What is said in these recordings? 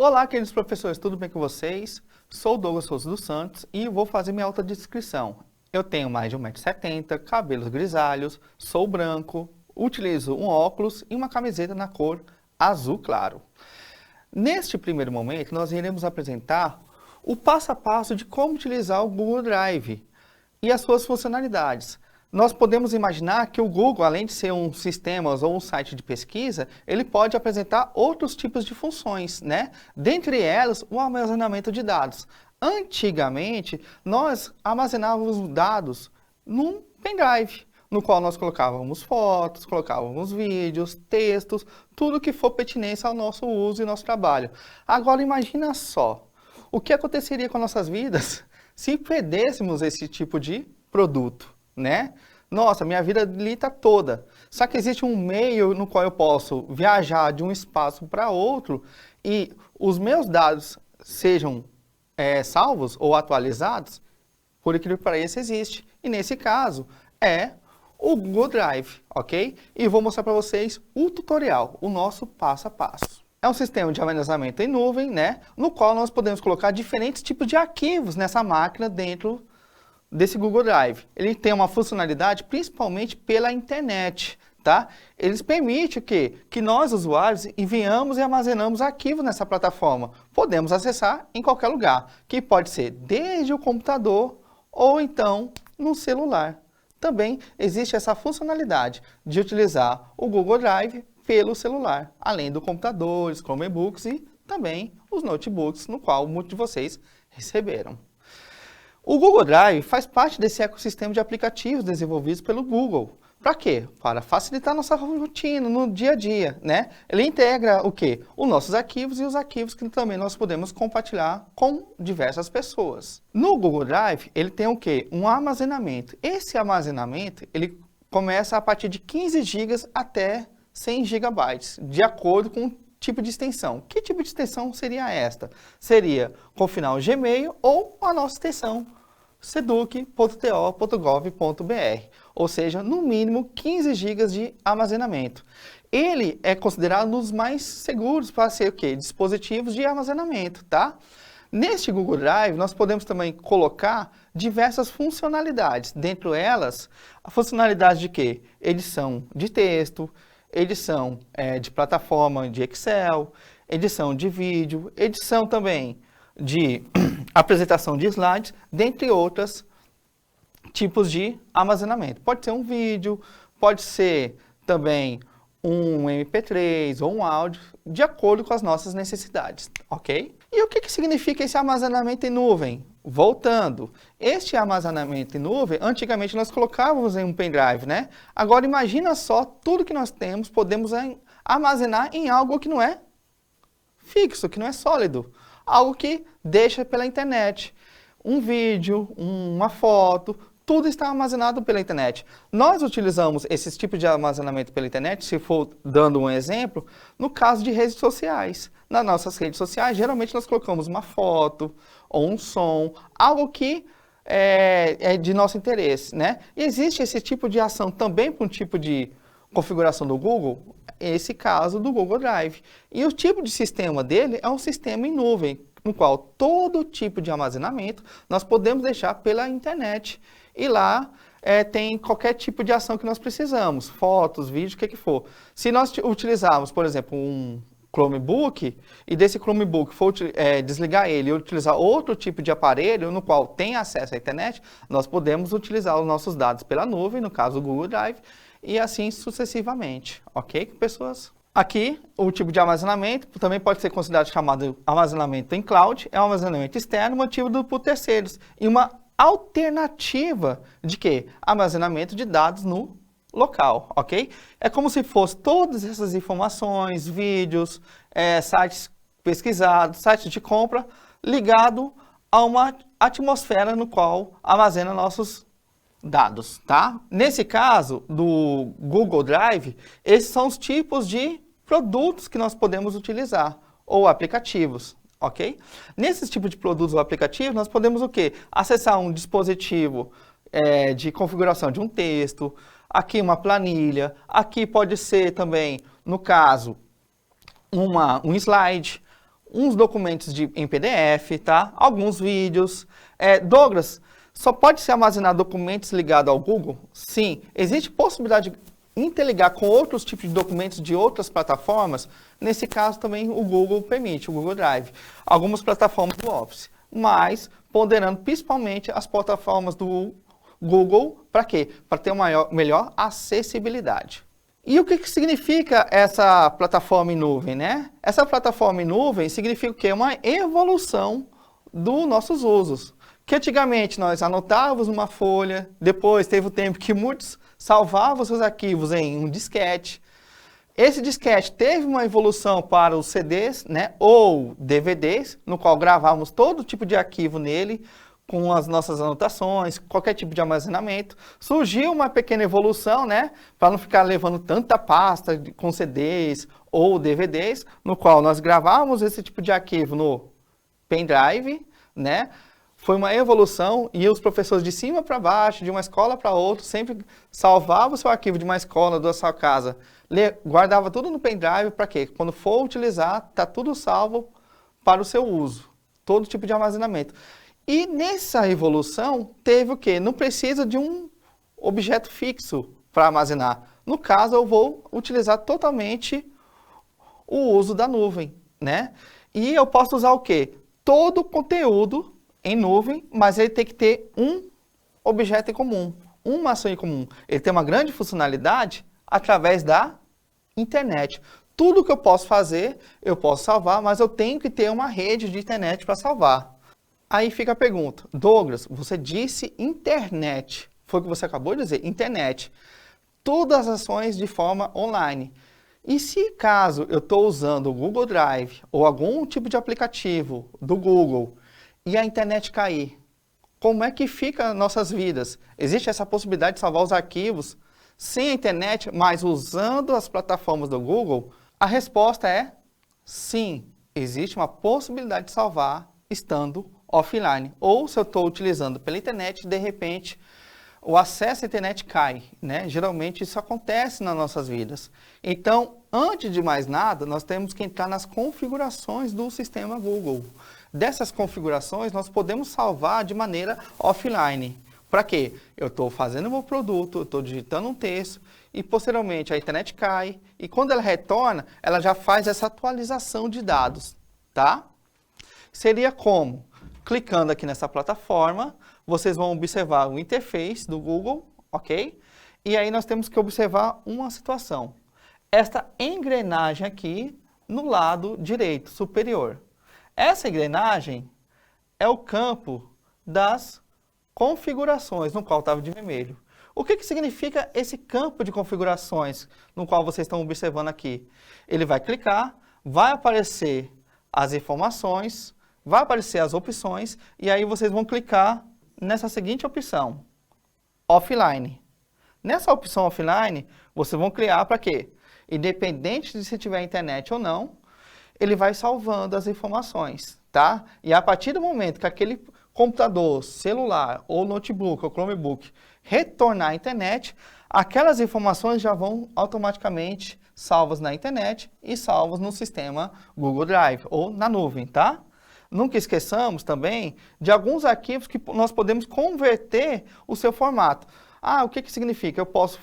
Olá, queridos professores, tudo bem com vocês? Sou o Douglas Souza dos Santos e vou fazer minha autodescrição. Eu tenho mais de 1,70 m, cabelos grisalhos, sou branco, utilizo um óculos e uma camiseta na cor azul claro. Neste primeiro momento, nós iremos apresentar o passo a passo de como utilizar o Google Drive e as suas funcionalidades. Nós podemos imaginar que o Google, além de ser um sistema ou um site de pesquisa, ele pode apresentar outros tipos de funções, né? Dentre elas, o armazenamento de dados. Antigamente, nós armazenávamos dados num pendrive, no qual nós colocávamos fotos, colocávamos vídeos, textos, tudo que for pertinência ao nosso uso e nosso trabalho. Agora imagina só, o que aconteceria com nossas vidas se perdêssemos esse tipo de produto, né? Nossa, minha vida ali está toda. Só que existe um meio no qual eu posso viajar de um espaço para outro e os meus dados sejam salvos ou atualizados, por incrível que pareça, existe. E nesse caso é o Google Drive, ok? E vou mostrar para vocês o tutorial, o nosso passo a passo. É um sistema de armazenamento em nuvem, né? No qual nós podemos colocar diferentes tipos de arquivos nessa máquina dentro desse Google Drive. Ele tem uma funcionalidade principalmente pela internet, tá? Eles permitem que nós, usuários, enviamos e armazenamos arquivos nessa plataforma. Podemos acessar em qualquer lugar, que pode ser desde o computador ou então no celular. Também existe essa funcionalidade de utilizar o Google Drive pelo celular, além do computador, os Chromebooks e também os notebooks, no qual muitos de vocês receberam. O Google Drive faz parte desse ecossistema de aplicativos desenvolvidos pelo Google. Para quê? Para facilitar nossa rotina no dia a dia, né? Ele integra o quê? Os nossos arquivos e os arquivos que também nós podemos compartilhar com diversas pessoas. No Google Drive, ele tem o quê? Um armazenamento. Esse armazenamento, ele começa a partir de 15 GB até 100 GB, de acordo com o tipo de extensão. Que tipo de extensão seria esta? Seria com o final Gmail ou a nossa extensão seduc.to.gov.br, ou seja, no mínimo 15 GB de armazenamento. Ele é considerado um dos mais seguros para ser o quê? Dispositivos de armazenamento, tá? Neste Google Drive, nós podemos também colocar diversas funcionalidades. Dentre elas, a funcionalidade de quê? Edição de texto, edição de plataforma de Excel, edição de vídeo, edição também de apresentação de slides, dentre outros tipos de armazenamento. Pode ser um vídeo, pode ser também um MP3 ou um áudio, de acordo com as nossas necessidades, ok? E o que significa esse armazenamento em nuvem? Voltando, este armazenamento em nuvem, antigamente nós colocávamos em um pendrive, né? Agora imagina só, tudo que nós temos, podemos armazenar em algo que não é fixo, que não é sólido. Algo que deixa pela internet. Um vídeo, uma foto, tudo está armazenado pela internet. Nós utilizamos esse tipo de armazenamento pela internet, se for dando um exemplo, no caso de redes sociais. Nas nossas redes sociais, geralmente nós colocamos uma foto ou um som, algo que é de nosso interesse, né? E existe esse tipo de ação também para um tipo de configuração do Google, esse caso do Google Drive. E o tipo de sistema dele é um sistema em nuvem, no qual todo tipo de armazenamento nós podemos deixar pela internet. E lá tem qualquer tipo de ação que nós precisamos, fotos, vídeos, o que for. Se nós utilizarmos, por exemplo, um Chromebook, e desse Chromebook for desligar ele e utilizar outro tipo de aparelho no qual tem acesso à internet, nós podemos utilizar os nossos dados pela nuvem, no caso o Google Drive, e assim sucessivamente, ok, pessoas? Aqui, o tipo de armazenamento também pode ser considerado chamado armazenamento em cloud, é um armazenamento externo mantido por terceiros, e uma alternativa de quê? Armazenamento de dados no local, ok? É como se fosse todas essas informações, vídeos, sites pesquisados, sites de compra, ligado a uma atmosfera no qual armazena nossos dados, tá? Nesse caso do Google Drive, esses são os tipos de produtos que nós podemos utilizar, ou aplicativos, ok? Nesses tipos de produtos ou aplicativos, nós podemos o quê? Acessar um dispositivo de configuração de um texto, aqui uma planilha, aqui pode ser também, no caso, um slide, uns documentos em PDF, tá? Alguns vídeos. Douglas, só pode ser armazenar documentos ligados ao Google? Sim. Existe possibilidade de interligar com outros tipos de documentos de outras plataformas? Nesse caso também o Google permite, o Google Drive. Algumas plataformas do Office, mas ponderando principalmente as plataformas do Google, para quê? Para ter uma melhor acessibilidade. E o que significa essa plataforma em nuvem, né? Essa plataforma em nuvem significa o quê? Uma evolução dos nossos usos. Que antigamente nós anotávamos uma folha, depois teve o tempo que muitos salvavam seus arquivos em um disquete. Esse disquete teve uma evolução para os CDs, né, ou DVDs, no qual gravávamos todo tipo de arquivo nele, com as nossas anotações, qualquer tipo de armazenamento. Surgiu uma pequena evolução, né, para não ficar levando tanta pasta com CDs ou DVDs, no qual nós gravávamos esse tipo de arquivo no pendrive, né. Foi uma evolução e os professores de cima para baixo, de uma escola para outra, sempre salvavam o seu arquivo de uma escola, da sua casa, guardava tudo no pendrive para quê? Quando for utilizar, está tudo salvo para o seu uso, todo tipo de armazenamento. E nessa evolução teve o quê? Não precisa de um objeto fixo para armazenar. No caso, eu vou utilizar totalmente o uso da nuvem, né? E eu posso usar o quê? Todo o conteúdo em nuvem, mas ele tem que ter um objeto em comum, uma ação em comum. Ele tem uma grande funcionalidade através da internet. Tudo que eu posso fazer, eu posso salvar, mas eu tenho que ter uma rede de internet para salvar. Aí fica a pergunta, Douglas, você disse internet, foi o que você acabou de dizer, internet. Todas as ações de forma online. E se caso eu estou usando o Google Drive ou algum tipo de aplicativo do Google e a internet cair, como é que fica nossas vidas? Existe essa possibilidade de salvar os arquivos sem a internet, mas usando as plataformas do Google? A resposta é sim, existe uma possibilidade de salvar estando offline. Ou se eu estou utilizando pela internet, de repente o acesso à internet cai, né? Geralmente isso acontece nas nossas vidas. Então, antes de mais nada, nós temos que entrar nas configurações do sistema Google. Dessas configurações, nós podemos salvar de maneira offline. Para quê? Eu estou fazendo o meu produto, eu estou digitando um texto e posteriormente a internet cai e quando ela retorna, ela já faz essa atualização de dados, tá? Seria como? Clicando aqui nessa plataforma, vocês vão observar o interface do Google, ok? E aí nós temos que observar uma situação. Esta engrenagem aqui no lado direito, superior. Essa engrenagem é o campo das configurações, no qual estava de vermelho. O que significa esse campo de configurações, no qual vocês estão observando aqui? Ele vai clicar, vai aparecer as informações, vai aparecer as opções, e aí vocês vão clicar nessa seguinte opção, offline. Nessa opção offline, vocês vão criar para quê? Independente de se tiver internet ou não, ele vai salvando as informações, tá? E a partir do momento que aquele computador, celular, ou notebook, ou Chromebook, retornar à internet, aquelas informações já vão automaticamente salvas na internet e salvas no sistema Google Drive, ou na nuvem, tá? Nunca esqueçamos também de alguns arquivos que nós podemos converter o seu formato. Ah, o que significa? Eu posso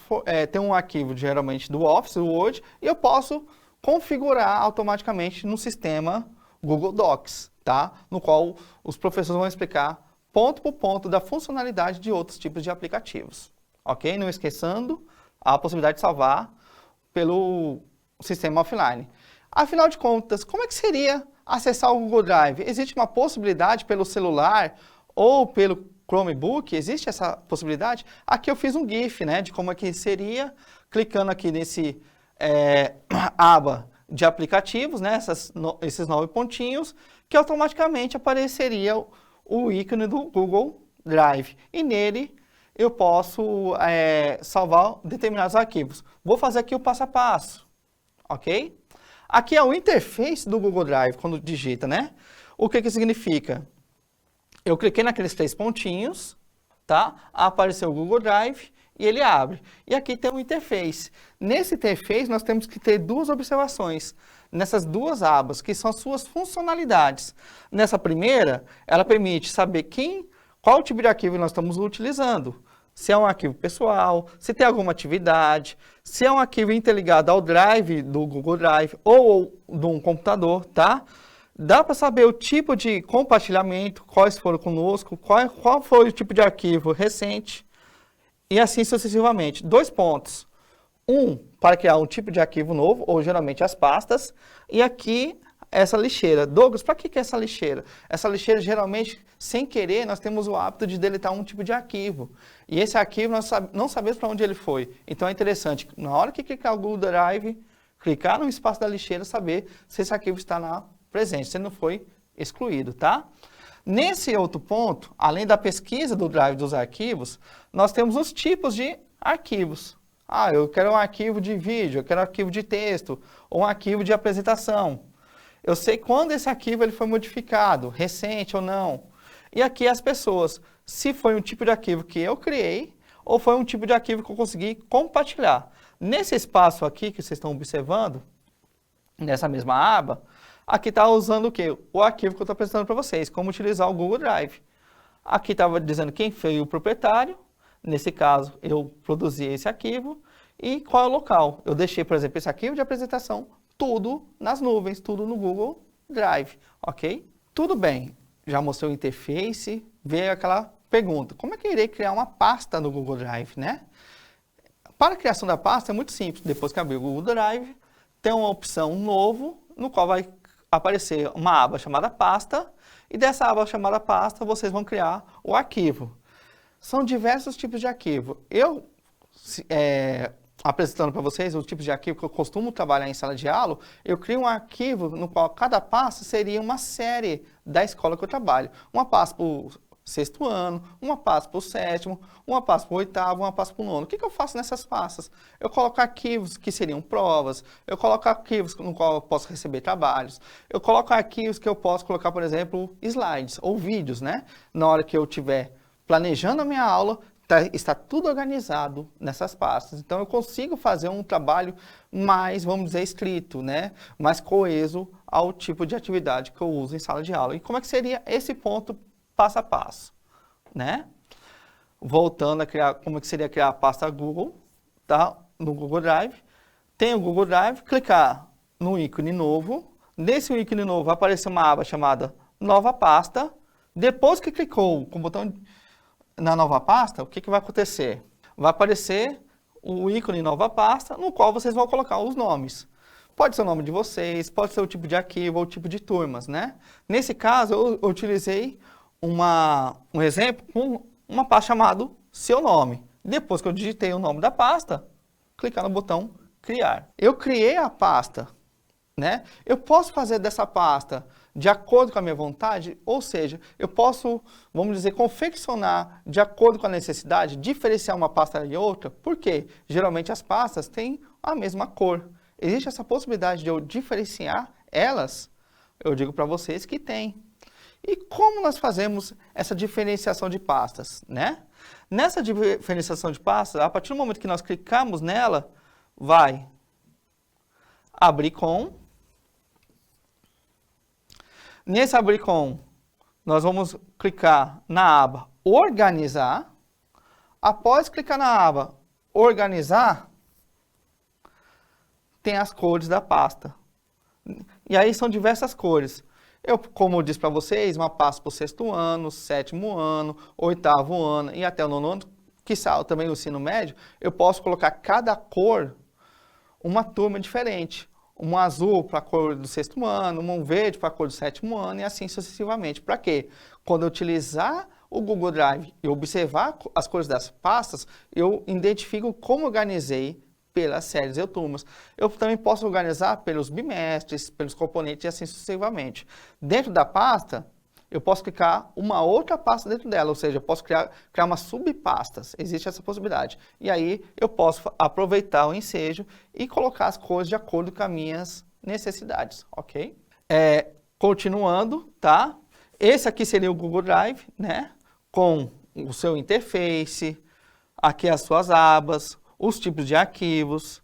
ter um arquivo geralmente do Office, do Word, e eu posso configurar automaticamente no sistema Google Docs, tá? No qual os professores vão explicar ponto por ponto da funcionalidade de outros tipos de aplicativos, ok? Não esquecendo a possibilidade de salvar pelo sistema offline. Afinal de contas, como é que seria acessar o Google Drive? Existe uma possibilidade pelo celular ou pelo Chromebook? Existe essa possibilidade? Aqui eu fiz um GIF, né, de como é que seria, clicando aqui nesse aba de aplicativos, né, esses 9 pontinhos, que automaticamente apareceria o ícone do Google Drive. E nele eu posso salvar determinados arquivos. Vou fazer aqui o passo a passo, ok? Aqui é o interface do Google Drive, quando digita, né? O que significa? Eu cliquei naqueles 3 pontinhos, tá? Apareceu o Google Drive e ele abre. E aqui tem o interface. Nesse interface, nós temos que ter 2 observações. nessas duas abas, que são suas funcionalidades. Nessa primeira, ela permite saber qual tipo de arquivo nós estamos utilizando. Se é um arquivo pessoal, se tem alguma atividade, se é um arquivo interligado ao Drive do Google Drive ou de um computador, tá? Dá para saber o tipo de compartilhamento, quais foram conosco, qual foi o tipo de arquivo recente e assim sucessivamente. 2 pontos. Para criar um tipo de arquivo novo, ou geralmente as pastas, e aqui essa lixeira. Douglas, para que é essa lixeira? Essa lixeira, geralmente, sem querer, nós temos o hábito de deletar um tipo de arquivo. E esse arquivo nós não sabemos para onde ele foi. Então é interessante, na hora que clicar no Google Drive, clicar no espaço da lixeira, saber se esse arquivo está na presente, se não foi excluído, tá? Nesse outro ponto, além da pesquisa do Drive dos arquivos, nós temos os tipos de arquivos. Eu quero um arquivo de vídeo, eu quero um arquivo de texto, ou um arquivo de apresentação. Eu sei quando esse arquivo ele foi modificado, recente ou não. E aqui as pessoas, se foi um tipo de arquivo que eu criei, ou foi um tipo de arquivo que eu consegui compartilhar. Nesse espaço aqui que vocês estão observando, nessa mesma aba, aqui está usando o quê? O arquivo que eu estou apresentando para vocês, como utilizar o Google Drive. Aqui estava dizendo quem foi o proprietário. Nesse caso, eu produzi esse arquivo e qual é o local. Eu deixei, por exemplo, esse arquivo de apresentação, tudo nas nuvens, tudo no Google Drive, ok? Tudo bem, já mostrei o interface, veio aquela pergunta, como é que eu irei criar uma pasta no Google Drive, né? Para a criação da pasta é muito simples, depois que abrir o Google Drive, tem uma opção novo, no qual vai aparecer uma aba chamada pasta, e dessa aba chamada pasta, vocês vão criar o arquivo. São diversos tipos de arquivo. Eu, apresentando para vocês os tipos de arquivo que eu costumo trabalhar em sala de aula, eu crio um arquivo no qual cada pasta seria uma série da escola que eu trabalho. Uma pasta para o 6º ano, uma pasta para o 7º, uma pasta para o 8º, uma pasta para o 9º. O que eu faço nessas pastas? Eu coloco arquivos que seriam provas, eu coloco arquivos no qual eu posso receber trabalhos, eu coloco arquivos que eu posso colocar, por exemplo, slides ou vídeos, né? Na hora que eu tiver planejando a minha aula, está tudo organizado nessas pastas. Então, eu consigo fazer um trabalho mais, vamos dizer, estrito, né? Mais coeso ao tipo de atividade que eu uso em sala de aula. E como é que seria esse ponto passo a passo, né? Voltando a criar, como é que seria criar a pasta Google, tá? No Google Drive. Tem o Google Drive, clicar no ícone novo. Nesse ícone novo vai aparecer uma aba chamada Nova Pasta. Depois que clicou com o botão na nova pasta, o que vai acontecer? Vai aparecer o ícone nova pasta, no qual vocês vão colocar os nomes. Pode ser o nome de vocês, pode ser o tipo de arquivo ou o tipo de turmas, né? Nesse caso, eu utilizei um exemplo com uma pasta chamada Seu Nome. Depois que eu digitei o nome da pasta, clicar no botão Criar. Eu criei a pasta, né? Eu posso fazer dessa pasta de acordo com a minha vontade, ou seja, eu posso, vamos dizer, confeccionar de acordo com a necessidade, diferenciar uma pasta de outra, porque geralmente as pastas têm a mesma cor. Existe essa possibilidade de eu diferenciar elas? Eu digo para vocês que tem. E como nós fazemos essa diferenciação de pastas, né? Nessa diferenciação de pastas, a partir do momento que nós clicamos nela, vai abrir com. Nesse abrir com, nós vamos clicar na aba Organizar. Após clicar na aba Organizar, tem as cores da pasta. E aí são diversas cores. Como eu disse para vocês, uma pasta para o 6º ano, 7º ano, 8º ano e até o 9º ano, quiçá também o ensino médio, eu posso colocar cada cor uma turma diferente. Um azul para a cor do 6º ano, um verde para a cor do 7º ano e assim sucessivamente. Para quê? Quando eu utilizar o Google Drive e observar as cores das pastas, eu identifico como organizei pelas séries e turmas. Eu também posso organizar pelos bimestres, pelos componentes e assim sucessivamente. Dentro da pasta, eu posso clicar uma outra pasta dentro dela, ou seja, eu posso criar uma subpastas, existe essa possibilidade. E aí eu posso aproveitar o ensejo e colocar as cores de acordo com as minhas necessidades, ok? Continuando, tá? Esse aqui seria o Google Drive, né? Com o seu aqui as suas abas, os tipos de arquivos.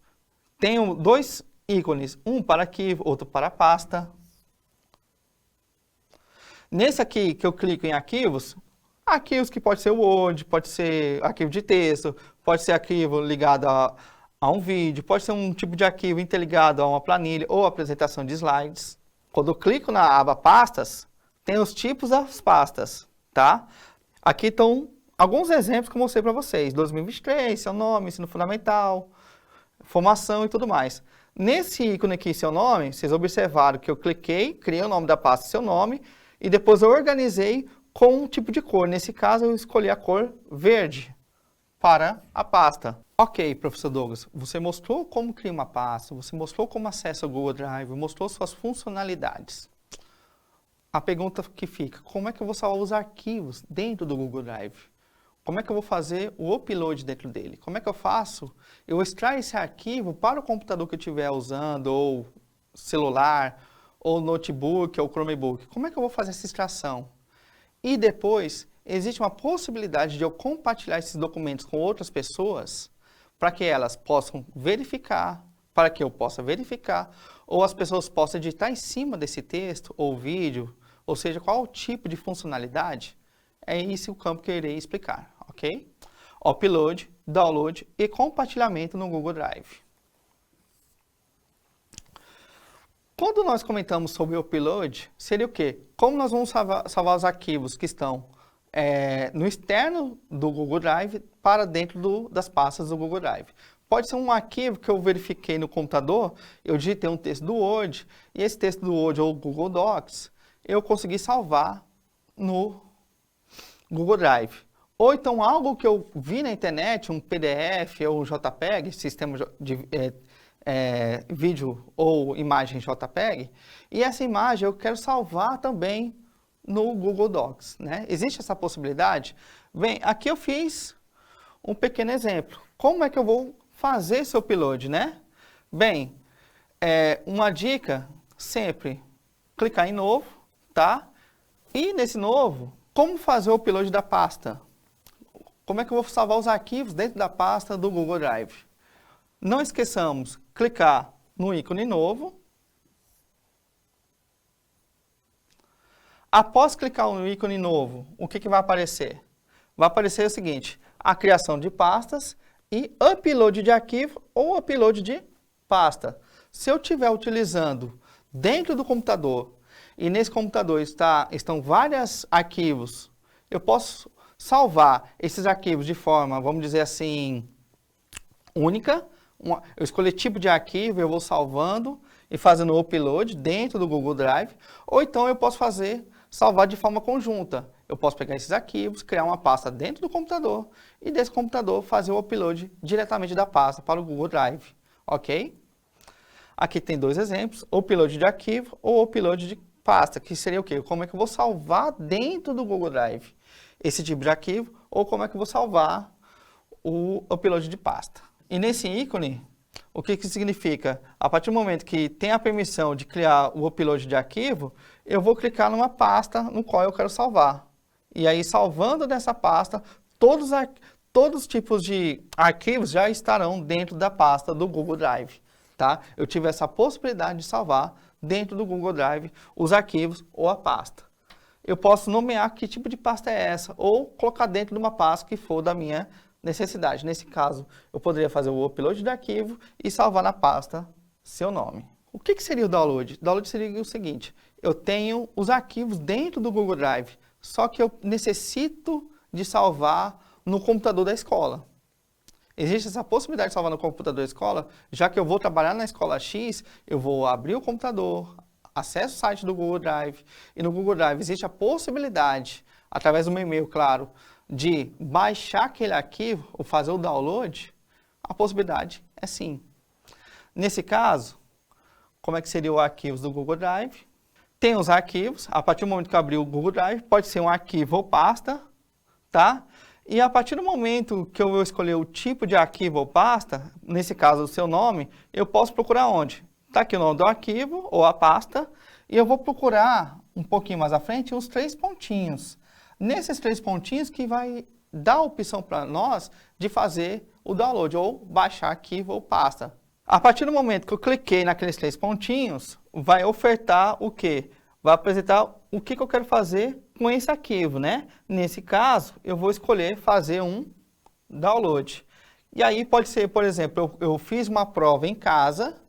Tenho 2 ícones, um para arquivo, outro para pasta. Nesse aqui que eu clico em arquivos que pode ser o Word, pode ser arquivo de texto, pode ser arquivo ligado a um vídeo, pode ser um tipo de arquivo interligado a uma planilha ou apresentação de slides. Quando eu clico na aba pastas, tem os tipos das pastas, tá? Aqui estão alguns exemplos que eu mostrei para vocês. 2023, seu nome, ensino fundamental, formação e tudo mais. Nesse ícone aqui, seu nome, vocês observaram que eu cliquei, criei o nome da pasta, seu nome, e depois eu organizei com um tipo de cor. Nesse caso, eu escolhi a cor verde para a pasta. Ok, professor Douglas, você mostrou como criar uma pasta, você mostrou como acessa o Google Drive, mostrou suas funcionalidades. A pergunta que fica, como é que eu vou salvar os arquivos dentro do Google Drive? Como é que eu vou fazer o upload dentro dele? Como é que eu faço? Eu extraio esse arquivo para o computador que eu estiver usando, ou celular, ou notebook, ou Chromebook. Como é que eu vou fazer essa extração? E depois, existe uma possibilidade de eu compartilhar esses documentos com outras pessoas para que elas possam verificar, para que eu possa verificar, ou as pessoas possam editar em cima desse texto ou vídeo, ou seja, qual o tipo de funcionalidade, é esse o campo que eu irei explicar, ok? Upload, download e compartilhamento no Google Drive. Quando nós comentamos sobre o upload, seria o quê? Como nós vamos salvar os arquivos que estão no externo do Google Drive para dentro das pastas do Google Drive. Pode ser um arquivo que eu verifiquei no computador, eu digitei um texto do Word, e esse texto do Word ou Google Docs, eu consegui salvar no Google Drive. Ou então algo que eu vi na internet, um PDF ou um JPEG, sistema de vídeo ou imagem JPEG, e essa imagem eu quero salvar também no Google Docs, né? Existe essa possibilidade? Bem, aqui eu fiz um pequeno exemplo. Como é que eu vou fazer esse upload, né? Bem, uma dica, sempre clicar em novo, tá? E nesse novo, como fazer o upload da pasta? Como é que eu vou salvar os arquivos dentro da pasta do Google Drive? Não esqueçamos, clicar no ícone novo. Após clicar no ícone novo, o que vai aparecer? Vai aparecer o seguinte, a criação de pastas e upload de arquivo ou upload de pasta. Se eu estiver utilizando dentro do computador e nesse computador estão vários arquivos, eu posso salvar esses arquivos de forma, vamos dizer assim, única. Eu escolho tipo de arquivo, eu vou salvando e fazendo o upload dentro do Google Drive, ou então eu posso salvar de forma conjunta. Eu posso pegar esses arquivos, criar uma pasta dentro do computador e desse computador fazer o upload diretamente da pasta para o Google Drive, ok? Aqui tem dois exemplos, upload de arquivo ou upload de pasta, que seria o quê? Como é que eu vou salvar dentro do Google Drive esse tipo de arquivo ou como é que eu vou salvar o upload de pasta. E nesse ícone, o que significa? A partir do momento que tem a permissão de criar o upload de arquivo, eu vou clicar numa pasta no qual eu quero salvar. E aí, salvando dessa pasta, todos os tipos de arquivos já estarão dentro da pasta do Google Drive. Tá? Eu tive essa possibilidade de salvar dentro do Google Drive os arquivos ou a pasta. Eu posso nomear que tipo de pasta é essa, ou colocar dentro de uma pasta que for da minha necessidade. Nesse caso, eu poderia fazer o upload de arquivo e salvar na pasta seu nome. O que seria o download? O download seria o seguinte, eu tenho os arquivos dentro do Google Drive, só que eu necessito de salvar no computador da escola. Existe essa possibilidade de salvar no computador da escola, já que eu vou trabalhar na escola X, eu vou abrir o computador, acesso o site do Google Drive, e no Google Drive existe a possibilidade, através do meu e-mail, claro, de baixar aquele arquivo ou fazer o download, a possibilidade é sim. Nesse caso, como é que seria o arquivos do Google Drive? Tem os arquivos, a partir do momento que eu abrir o Google Drive, pode ser um arquivo ou pasta, tá? E a partir do momento que eu vou escolher o tipo de arquivo ou pasta, nesse caso o seu nome, eu posso procurar onde? Está aqui o nome do arquivo ou a pasta, e eu vou procurar um pouquinho mais à frente os 3 pontinhos. Nesses 3 pontinhos que vai dar a opção para nós de fazer o download ou baixar arquivo ou pasta. A partir do momento que eu cliquei naqueles 3 pontinhos, vai ofertar o quê? Vai apresentar o que eu quero fazer com esse arquivo, né? Nesse caso, eu vou escolher fazer um download. E aí pode ser, por exemplo, eu fiz uma prova em casa,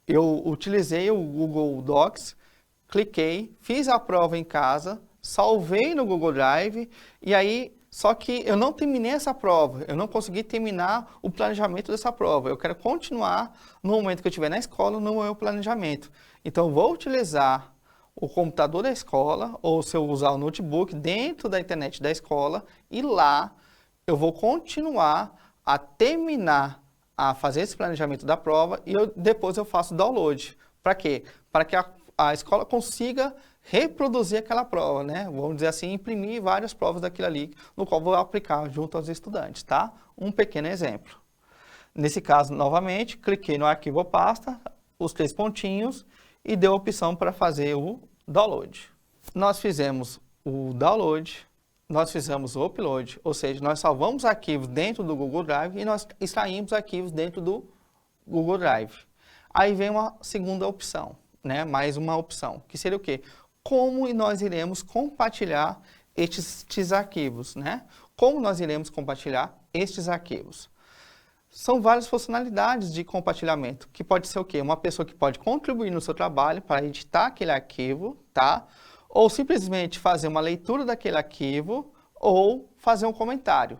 eu utilizei o Google Docs, cliquei, fiz a prova em casa, salvei no Google Drive, e aí, só que eu não terminei essa prova, eu não consegui terminar o planejamento dessa prova. Eu quero continuar no momento que eu estiver na escola, no meu planejamento. Então, eu vou utilizar o computador da escola, ou se eu usar o notebook dentro da internet da escola, e lá eu vou continuar a terminar a fazer esse planejamento da prova e depois eu faço o download. Para quê? Para que a escola consiga reproduzir aquela prova, né? Vamos dizer assim, imprimir várias provas daquilo ali, no qual vou aplicar junto aos estudantes, tá? Um pequeno exemplo. Nesse caso, novamente, cliquei no arquivo ou pasta, os 3 pontinhos, e deu a opção para fazer o download. Nós fizemos o download, nós fizemos o upload, ou seja, nós salvamos arquivos dentro do Google Drive e nós extraímos arquivos dentro do Google Drive. Aí vem uma segunda opção, né? Mais uma opção, que seria o quê? Como nós iremos compartilhar estes arquivos, né? Como nós iremos compartilhar estes arquivos? São várias funcionalidades de compartilhamento, que pode ser o quê? Uma pessoa que pode contribuir no seu trabalho para editar aquele arquivo, tá? Ou simplesmente fazer uma leitura daquele arquivo, ou fazer um comentário,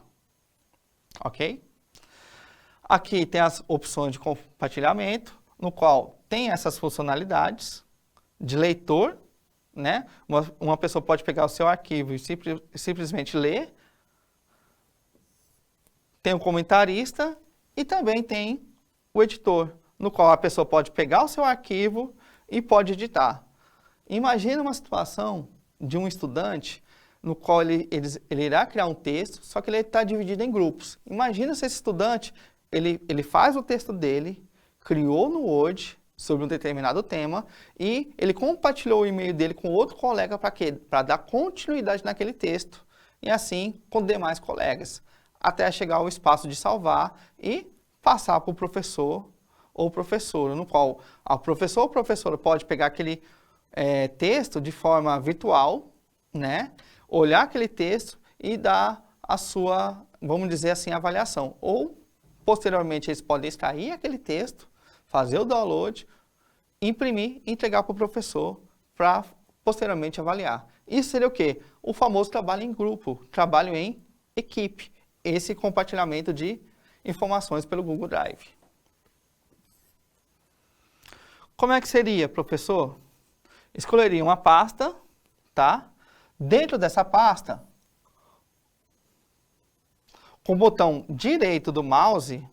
ok? Aqui tem as opções de compartilhamento, no qual tem essas funcionalidades de leitor, né? Uma pessoa pode pegar o seu arquivo e simplesmente ler. Tem o comentarista e também tem o editor, no qual a pessoa pode pegar o seu arquivo e pode editar. Imagina uma situação de um estudante no qual ele irá criar um texto, só que ele está dividido em grupos. Imagina se esse estudante, ele faz o texto dele, criou no Word sobre um determinado tema e ele compartilhou o e-mail dele com outro colega para quê? Para dar continuidade naquele texto e assim com demais colegas, até chegar ao espaço de salvar e passar para o professor ou professora, no qual o professor ou professora pode pegar aquele texto de forma virtual, né? Olhar aquele texto e dar a sua, vamos dizer assim, avaliação. Ou, posteriormente, eles podem extrair aquele texto, fazer o download, imprimir e entregar para o professor para, posteriormente, avaliar. Isso seria o quê? O famoso trabalho em grupo, trabalho em equipe. Esse compartilhamento de informações pelo Google Drive. Como é que seria, professor? Escolheria uma pasta, tá? Dentro dessa pasta, com o botão direito do mouse,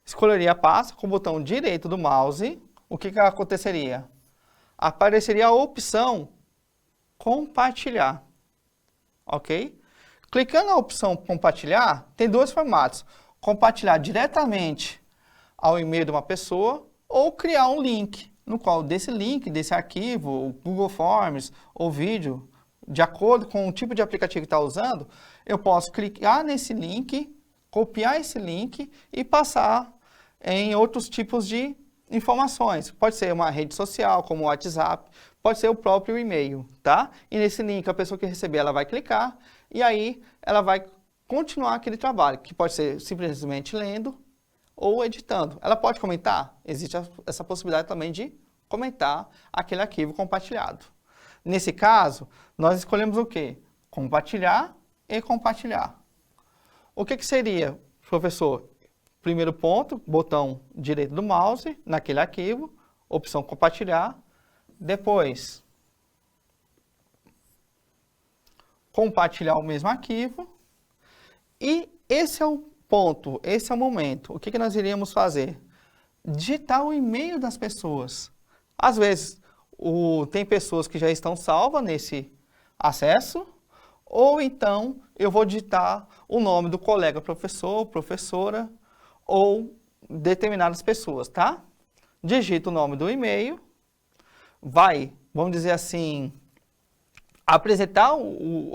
escolheria a pasta com o botão direito do mouse, o que aconteceria? Apareceria a opção compartilhar, ok? Clicando na opção compartilhar, tem 2 formatos. Compartilhar diretamente ao e-mail de uma pessoa ou criar um link, no qual desse link, desse arquivo, Google Forms ou vídeo, de acordo com o tipo de aplicativo que está usando, eu posso clicar nesse link, copiar esse link e passar em outros tipos de informações. Pode ser uma rede social, como o WhatsApp, pode ser o próprio e-mail, tá? E nesse link, a pessoa que receber, ela vai clicar e aí ela vai continuar aquele trabalho, que pode ser simplesmente lendo ou editando. Ela pode comentar? Existe essa possibilidade também de comentar aquele arquivo compartilhado. Nesse caso, nós escolhemos o quê? Compartilhar e compartilhar. O que seria, professor? Primeiro ponto, botão direito do mouse, naquele arquivo, opção compartilhar. Depois, compartilhar o mesmo arquivo. E esse é o ponto, esse é o momento. O que nós iríamos fazer? Digitar o e-mail das pessoas. Às vezes, tem pessoas que já estão salvas nesse acesso, ou então eu vou digitar o nome do colega professor, professora, ou determinadas pessoas, tá? Digita o nome do e-mail, vai, vamos dizer assim, apresentar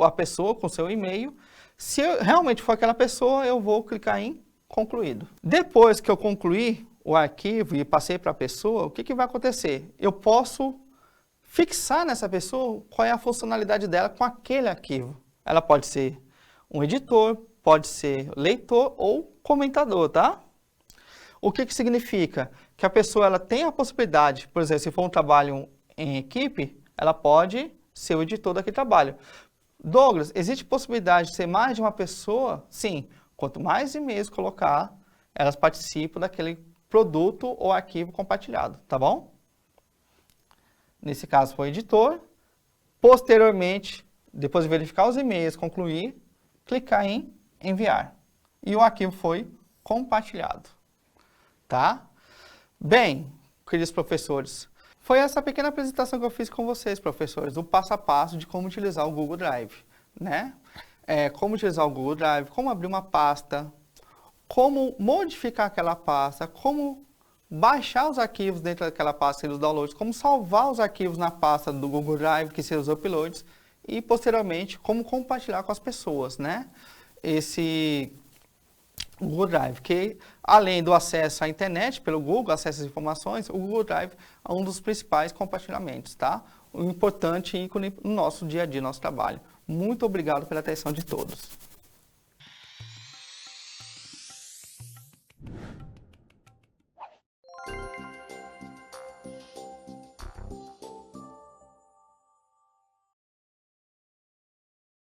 a pessoa com seu e-mail. Se realmente for aquela pessoa, eu vou clicar em concluído. Depois que eu concluir o arquivo e passei para a pessoa, o que, que vai acontecer? Eu posso fixar nessa pessoa qual é a funcionalidade dela com aquele arquivo. Ela pode ser um editor, pode ser leitor ou comentador, tá? O que, que significa? Que a pessoa ela tem a possibilidade, por exemplo, se for um trabalho em equipe, ela pode ser o editor daquele trabalho. Douglas, existe possibilidade de ser mais de uma pessoa? Sim. Quanto mais e-mails colocar, elas participam daquele produto ou arquivo compartilhado, tá bom? Nesse caso foi o editor. Posteriormente, depois de verificar os e-mails, concluir, clicar em enviar. E o arquivo foi compartilhado, tá? Bem, queridos professores, foi essa pequena apresentação que eu fiz com vocês, professores, do passo a passo de como utilizar o Google Drive, né? Como utilizar o Google Drive, como abrir uma pasta, como modificar aquela pasta, como baixar os arquivos dentro daquela pasta dos downloads, como salvar os arquivos na pasta do Google Drive, que seriam os uploads, e posteriormente como compartilhar com as pessoas, né? Esse Google Drive, que além do acesso à internet pelo Google, acesso às informações, o Google Drive é um dos principais compartilhamentos, tá? Um importante ícone no nosso dia a dia, no nosso trabalho. Muito obrigado pela atenção de todos.